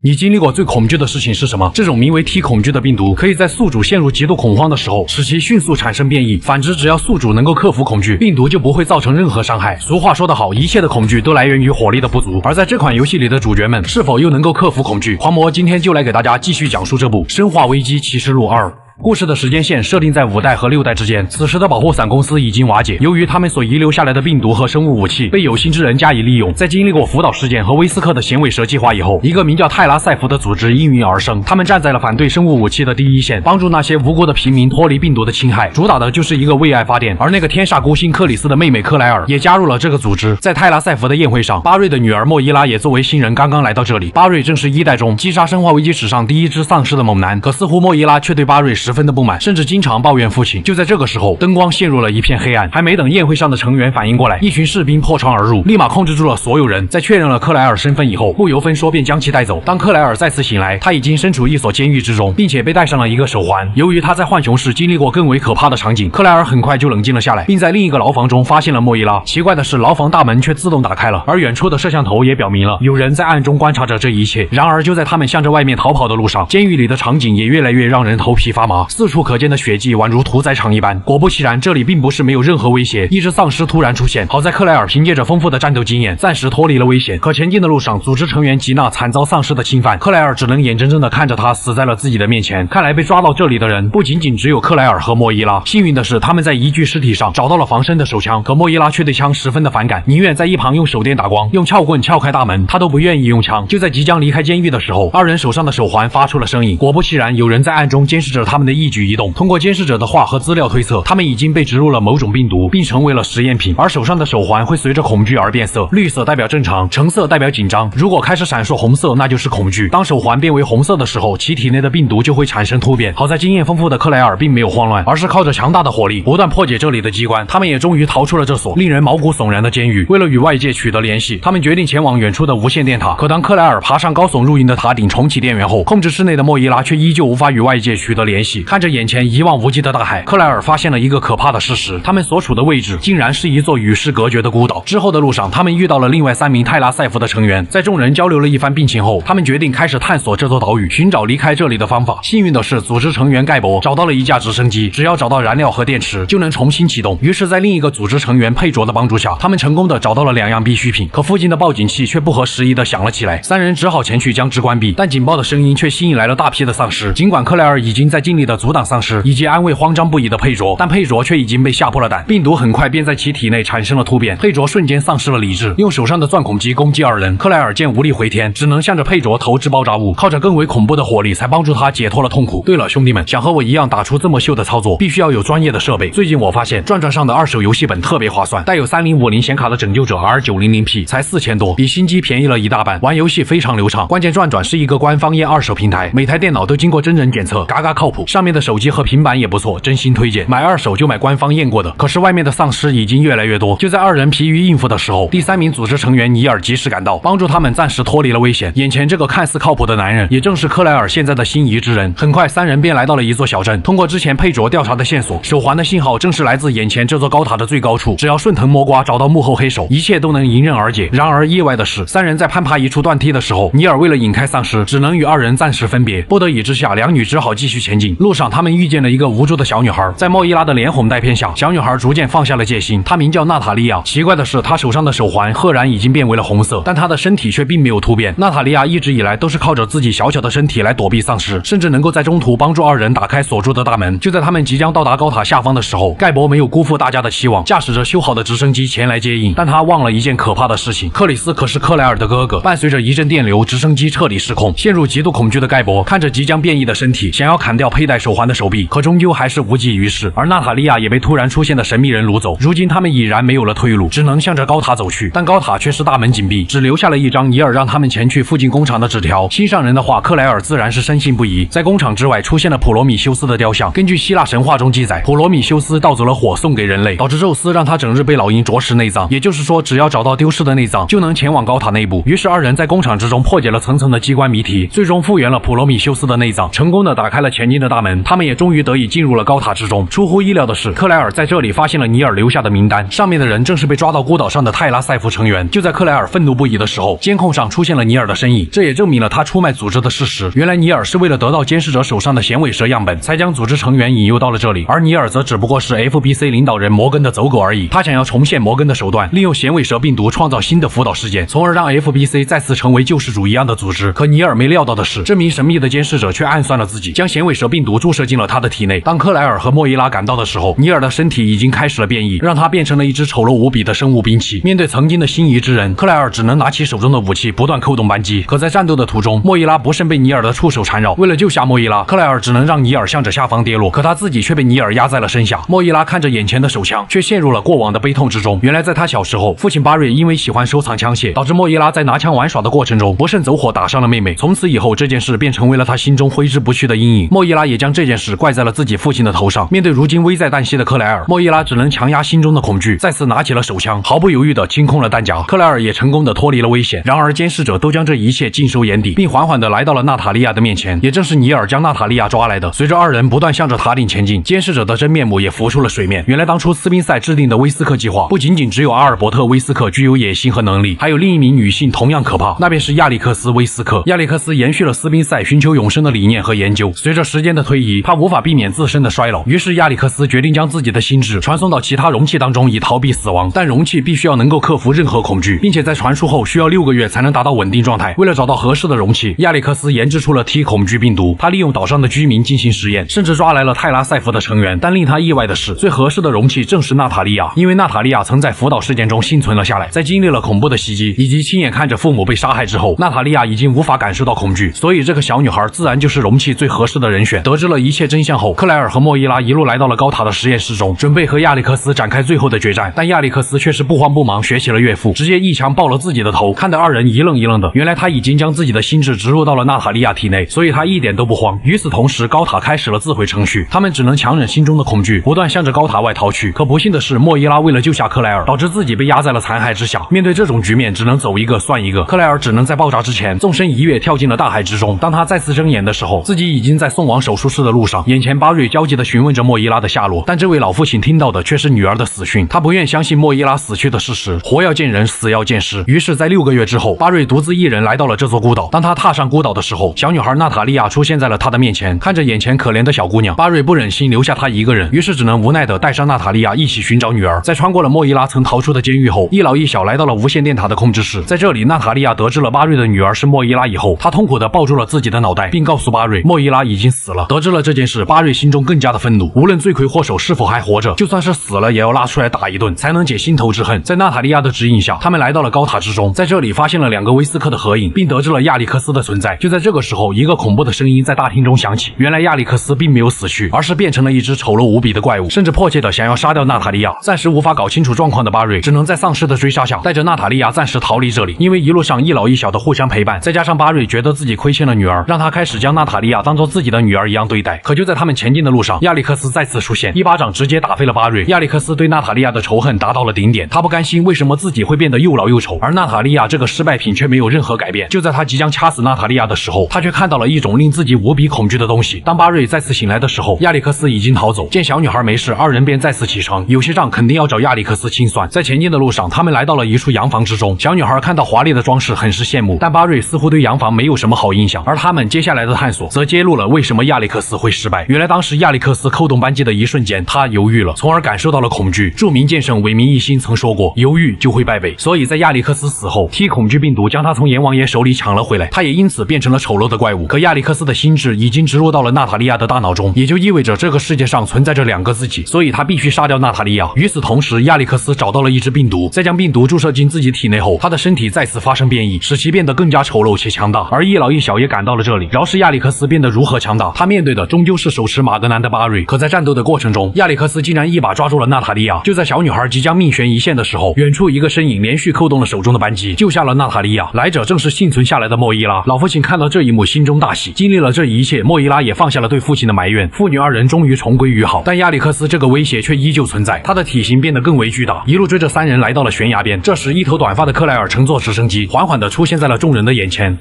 你经历过最恐惧的事情是什么？这种名为 T 恐惧的病毒，可以在宿主陷入极度恐慌的时候，使其迅速产生变异。反之，只要宿主能够克服恐惧，病毒就不会造成任何伤害。俗话说得好，一切的恐惧都来源于火力的不足。而在这款游戏里的主角们，是否又能够克服恐惧？黄魔今天就来给大家继续讲述这部《生化危机启示录2》。故事的时间线设定在5代和6代之间，此时的保护伞公司已经瓦解，由于他们所遗留下来的病毒和生物武器被有心之人加以利用，在经历过福岛事件和威斯克的衔尾蛇计划以后，一个名叫泰拉塞弗的组织应运而生，他们站在了反对生物武器的第一线，帮助那些无辜的平民脱离病毒的侵害，主打的就是一个为爱发电。而那个天煞孤星克里斯的妹妹克莱尔也加入了这个组织。在泰拉塞弗的宴会上，巴瑞的女儿莫伊拉也作为新人刚刚来到这里。巴瑞正是1代中击杀生化危机史上第一只丧尸的猛男，可似乎莫伊拉却对巴瑞十分的不满，甚至经常抱怨父亲。就在这个时候，灯光陷入了一片黑暗，还没等宴会上的成员反应过来，一群士兵破窗而入，立马控制住了所有人。在确认了克莱尔身份以后，不由分说便将其带走。当克莱尔再次醒来，他已经身处一所监狱之中，并且被戴上了一个手环。由于他在浣熊市经历过更为可怕的场景，克莱尔很快就冷静了下来，并在另一个牢房中发现了莫伊拉。奇怪的是，牢房大门却自动打开了，而远处的摄像头也表明了有人在暗中观察着这一切。然而就在他们向着外面逃跑的路上，监狱里的场景也越来越让人头皮发麻，四处可见的血迹宛如屠宰场一般。果不其然，这里并不是没有任何威胁，一只丧尸突然出现。好在克莱尔凭借着丰富的战斗经验，暂时脱离了危险。可前进的路上，组织成员吉娜惨遭丧尸的侵犯，克莱尔只能眼睁睁地看着他死在了自己的面前。看来被抓到这里的人不仅仅只有克莱尔和莫伊拉。幸运的是，他们在一具尸体上找到了防身的手枪，可莫伊拉却对枪十分的反感，宁愿在一旁用手电打光，用撬棍撬开大门，他都不愿意用枪。就在即将离开监狱的时候，二人手上的手环发出了声音。果不其然，有人在暗中监视着他们的一举一动。通过监视者的话和资料推测，他们已经被植入了某种病毒，并成为了实验品。而手上的手环会随着恐惧而变色，绿色代表正常，橙色代表紧张，如果开始闪烁红色，那就是恐惧。当手环变为红色的时候，其体内的病毒就会产生突变。好在经验丰富的克莱尔并没有慌乱，而是靠着强大的火力不断破解这里的机关。他们也终于逃出了这所令人毛骨悚然的监狱。为了与外界取得联系，他们决定前往远处的无线电塔。可当克莱尔爬上高耸入云的塔顶重启电源后，控制室内的莫伊拉却依旧无法与外界取得联系。看着眼前一望无际的大海，克莱尔发现了一个可怕的事实，他们所处的位置竟然是一座与世隔绝的孤岛。之后的路上，他们遇到了另外3名泰拉塞弗的成员，在众人交流了一番病情后，他们决定开始探索这座岛屿，寻找离开这里的方法。幸运的是，组织成员盖博找到了一架直升机，只要找到燃料和电池就能重新启动。于是在另一个组织成员佩卓的帮助下，他们成功的找到了2样必需品，可附近的报警器却不合时宜的响了起来。3人只好前去将之关闭，但警报的声音却吸引来了大批的丧尸。尽管克莱尔已经在尽力的阻挡丧尸以及安慰慌张不已的佩卓，但佩卓却已经被吓破了胆。病毒很快便在其体内产生了突变，佩卓瞬间丧失了理智，用手上的钻孔机攻击2人。克莱尔见无力回天，只能向着佩卓投掷爆炸物，靠着更为恐怖的火力才帮助他解脱了痛苦。对了，兄弟们，想和我一样打出这么秀的操作，必须要有专业的设备。最近我发现转转上的2手游戏本特别划算，带有3050显卡的拯救者 R900P 才4000多，比新机便宜了一大半，玩游戏非常流畅。关键转转是一个官方验2手平台，每台电脑都经过真人检测，嘎嘎靠谱。上面的手机和平板也不错，真心推荐。买2手就买官方验过的。可是外面的丧尸已经越来越多，就在2人疲于应付的时候，第3名组织成员尼尔及时赶到，帮助他们暂时脱离了危险。眼前这个看似靠谱的男人，也正是克莱尔现在的心仪之人。很快3人便来到了一座小镇，通过之前佩卓调查的线索，手环的信号正是来自眼前这座高塔的最高处，只要顺藤摸瓜找到幕后黑手，一切都能迎刃而解。然而意外的是，3人在攀爬一处断梯的时候，尼尔为了引开丧尸，只能与2人暂时分别。不得已之下，两女只好继续前进。路上他们遇见了一个无助的小女孩，在莫伊拉的连哄带骗下，小女孩逐渐放下了戒心。她名叫娜塔莉亚。奇怪的是，她手上的手环赫然已经变为了红色，但她的身体却并没有突变。娜塔莉亚一直以来都是靠着自己小小的身体来躲避丧尸，甚至能够在中途帮助2人打开锁住的大门。就在他们即将到达高塔下方的时候，盖博没有辜负大家的期望，驾驶着修好的直升机前来接应。但他忘了一件可怕的事情，克里斯可是克莱尔的哥哥。伴随着一阵电流，直升机彻底失控，陷入极度恐惧的盖博看着即将变异的身体，想要砍掉佩戴手环的手臂，可终究还是无济于事。而娜塔莉亚也被突然出现的神秘人掳走，如今他们已然没有了退路，只能向着高塔走去。但高塔却是大门紧闭，只留下了一张尼尔让他们前去附近工厂的纸条。心上人的话，克莱尔自然是深信不疑。在工厂之外出现了普罗米修斯的雕像。根据希腊神话中记载，普罗米修斯盗走了火送给人类，导致宙斯让他整日被老鹰啄食内脏，也就是说只要找到丢失的内脏就能前往高塔内部。于是2人在工厂之中破解了层层的机关谜题，最终复原了普罗米修斯的内脏，成功的打开了前进的大大门，他们也终于得以进入了高塔之中。出乎意料的是，克莱尔在这里发现了尼尔留下的名单，上面的人正是被抓到孤岛上的泰拉塞夫成员。就在克莱尔愤怒不已的时候，监控上出现了尼尔的身影，这也证明了他出卖组织的事实。原来尼尔是为了得到监视者手上的响尾蛇样本，才将组织成员引诱到了这里，而尼尔则只不过是 FBC 领导人摩根的走狗而已。他想要重现摩根的手段，利用响尾蛇病毒创造新的福岛事件，从而让 FBC 再次成为救世主一样的组织。可尼尔没料到的是，这名神秘的监视者却暗算了自己，将响尾蛇病毒注射进了他的体内。当克莱尔和莫伊拉赶到的时候，尼尔的身体已经开始了变异，让他变成了一只丑陋无比的生物兵器。面对曾经的心仪之人，克莱尔只能拿起手中的武器，不断扣动扳机。可在战斗的途中，莫伊拉不慎被尼尔的触手缠绕，为了救下莫伊拉，克莱尔只能让尼尔向着下方跌落，可他自己却被尼尔压在了身下。莫伊拉看着眼前的手枪，却陷入了过往的悲痛之中。原来在他小时候，父亲巴瑞因为喜欢收藏枪械，导致莫伊拉在拿枪玩耍的过程中不慎走火打伤了妹妹。从此以后，这件事便成为了他心中挥之不去的阴影。莫伊拉也将这件事怪在了自己父亲的头上。面对如今危在旦夕的克莱尔，莫伊拉只能强压心中的恐惧，再次拿起了手枪，毫不犹豫地清空了弹夹。克莱尔也成功地脱离了危险。然而监视者都将这一切尽收眼底，并缓缓地来到了娜塔莉亚的面前。也正是尼尔将娜塔莉亚抓来的。随着二人不断向着塔顶前进，监视者的真面目也浮出了水面。原来当初斯宾塞制定的威斯克计划，不仅仅只有阿尔伯特·威斯克具有野心和能力，还有另一名女性同样可怕，那便是亚历克斯·威斯克。亚历克斯延续了斯宾塞寻求永生的理念和研究。随着时间的推移，他无法避免自身的衰老，于是亚历克斯决定将自己的心智传送到其他容器当中，以逃避死亡。但容器必须要能够克服任何恐惧，并且在传输后需要6个月才能达到稳定状态。为了找到合适的容器，亚历克斯研制出了 T 恐惧病毒。他利用岛上的居民进行实验，甚至抓来了泰拉塞夫的成员。但令他意外的是，最合适的容器正是娜塔莉亚，因为娜塔莉亚曾在福岛事件中幸存了下来。在经历了恐怖的袭击以及亲眼看着父母被杀害之后，娜塔莉亚已经无法感受到恐惧，所以这个小女孩自然就是容器最合适的人选。得知了一切真相后，克莱尔和莫伊拉一路来到了高塔的实验室中，准备和亚历克斯展开最后的决战。但亚历克斯却是不慌不忙学起了岳父，直接一枪爆了自己的头，看得二人一愣一愣的。原来他已经将自己的心智植入到了娜塔莉亚体内，所以他一点都不慌。与此同时，高塔开始了自毁程序，他们只能强忍心中的恐惧，不断向着高塔外逃去。可不幸的是，莫伊拉为了救下克莱尔，导致自己被压在了残骸之下。面对这种局面，只能走一个算一个。克莱尔只能在爆炸之前纵身一跃，跳进了大海之中。当他再次睁眼的时候，自己已经在送往手术室的路上。眼前巴瑞焦急地询问着莫伊拉的下落，但这位老父亲听到的却是女儿的死讯。他不愿相信莫伊拉死去的事实，活要见人，死要见尸。于是，在6个月之后，巴瑞独自一人来到了这座孤岛。当他踏上孤岛的时候，小女孩娜塔莉亚出现在了他的面前。看着眼前可怜的小姑娘，巴瑞不忍心留下她一个人，于是只能无奈地带上娜塔莉亚一起寻找女儿。在穿过了莫伊拉曾逃出的监狱后，一老一小来到了无线电塔的控制室。在这里，娜塔莉亚得知了巴瑞的女儿是莫伊拉以后，她痛苦地抱住了自己的脑袋，并告诉巴瑞莫伊拉已经死了。得知了这件事，巴瑞心中更加的愤怒，无论罪魁祸首是否还活着，就算是死了也要拉出来打一顿，才能解心头之恨。在娜塔莉亚的指引下，他们来到了高塔之中，在这里发现了2个威斯克的合影，并得知了亚历克斯的存在。就在这个时候，一个恐怖的声音在大厅中响起，原来亚历克斯并没有死去，而是变成了一只丑陋无比的怪物，甚至迫切的想要杀掉娜塔莉亚。暂时无法搞清楚状况的巴瑞，只能在丧尸的追杀下，带着娜塔莉亚暂时逃离这里。因为一路上一老一小的互相陪伴，再加上巴瑞觉得自己亏欠了女儿，让他开始将娜塔莉亚当做自己的女儿一样对待。可就在他们前进的路上，亚历克斯再次出现，一巴掌直接打飞了巴瑞。亚历克斯对娜塔莉亚的仇恨达到了顶点，他不甘心为什么自己会变得又老又丑，而娜塔莉亚这个失败品却没有任何改变。就在他即将掐死娜塔莉亚的时候，他却看到了一种令自己无比恐惧的东西。当巴瑞再次醒来的时候，亚历克斯已经逃走。见小女孩没事，二人便再次启程，有些账肯定要找亚历克斯清算。在前进的路上，他们来到了一处洋房之中，小女孩看到华丽的装饰很是羡慕，但巴瑞似乎对洋房没有什么好印象。而他们接下来的探索则揭露了为什么亚历克斯会失败。原来当时亚历克斯扣动扳机的一瞬间，他犹豫了，从而感受到了恐惧。著名剑圣韦明一心曾说过，犹豫就会败北。所以在亚历克斯死后，T 恐惧病毒将他从阎王爷手里抢了回来，他也因此变成了丑陋的怪物。可亚历克斯的心智已经植入到了娜塔莉亚的大脑中，也就意味着这个世界上存在着2个自己，所以他必须杀掉娜塔莉亚。与此同时，亚历克斯找到了一只病毒，在将病毒注射进自己体内后，他的身体再次发生变异，使其变得更加丑陋且强大。而一老一小也赶到了这里，饶是亚历克斯变得如何强大，他面对的终究是手持马格南的巴瑞。可在战斗的过程中，亚历克斯竟然一把抓住了娜塔莉亚。就在小女孩即将命悬一线的时候，远处一个身影连续扣动了手中的扳机，救下了娜塔莉亚。来者正是幸存下来的莫伊拉。老父亲看到这一幕，心中大喜。经历了这一切，莫伊拉也放下了对父亲的埋怨，父女2人终于重归于好。但亚历克斯这个威胁却依旧存在，他的体型变得更为巨大，一路追着3人来到了悬崖边。这时，一头短发的克莱尔乘坐直升机，缓缓地出现在了众人的眼前。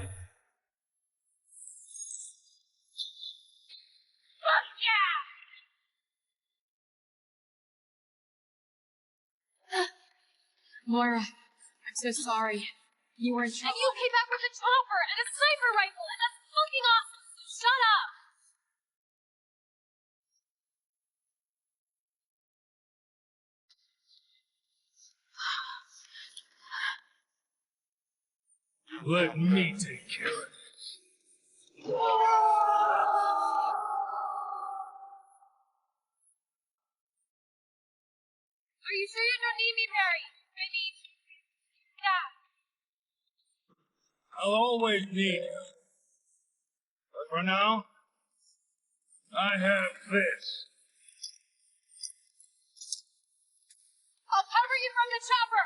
Moira, I'm so sorry. You were in trouble. And you came back with a chopper and a sniper rifle, and that's fucking awesome. Shut up. Let me take care of it. Are you sure you don't need me, Barry? I mean, Dad. I'll always need you. But for now, I have this. I'll cover you from the chopper.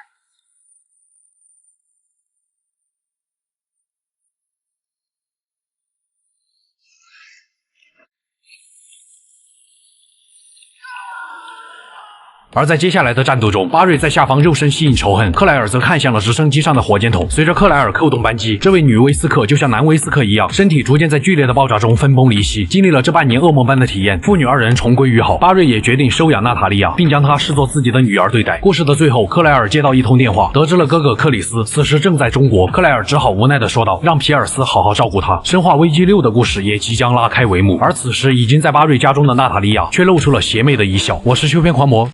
而在接下来的战斗中，巴瑞在下方肉身吸引仇恨，克莱尔则看向了直升机上的火箭筒。随着克莱尔扣动扳机，这位女威斯克就像男威斯克一样，身体逐渐在剧烈的爆炸中分崩离析。经历了这半年噩梦般的体验，父女二人重归于好。巴瑞也决定收养娜塔莉亚，并将她视作自己的女儿对待。故事的最后，克莱尔接到一通电话，得知了哥哥克里斯此时正在中国。克莱尔只好无奈地说道：“让皮尔斯好好照顾他。”生化危机6的故事也即将拉开帷幕，而此时已经在巴瑞家中的娜塔莉亚却露出了邪魅的一笑。我是修片狂魔。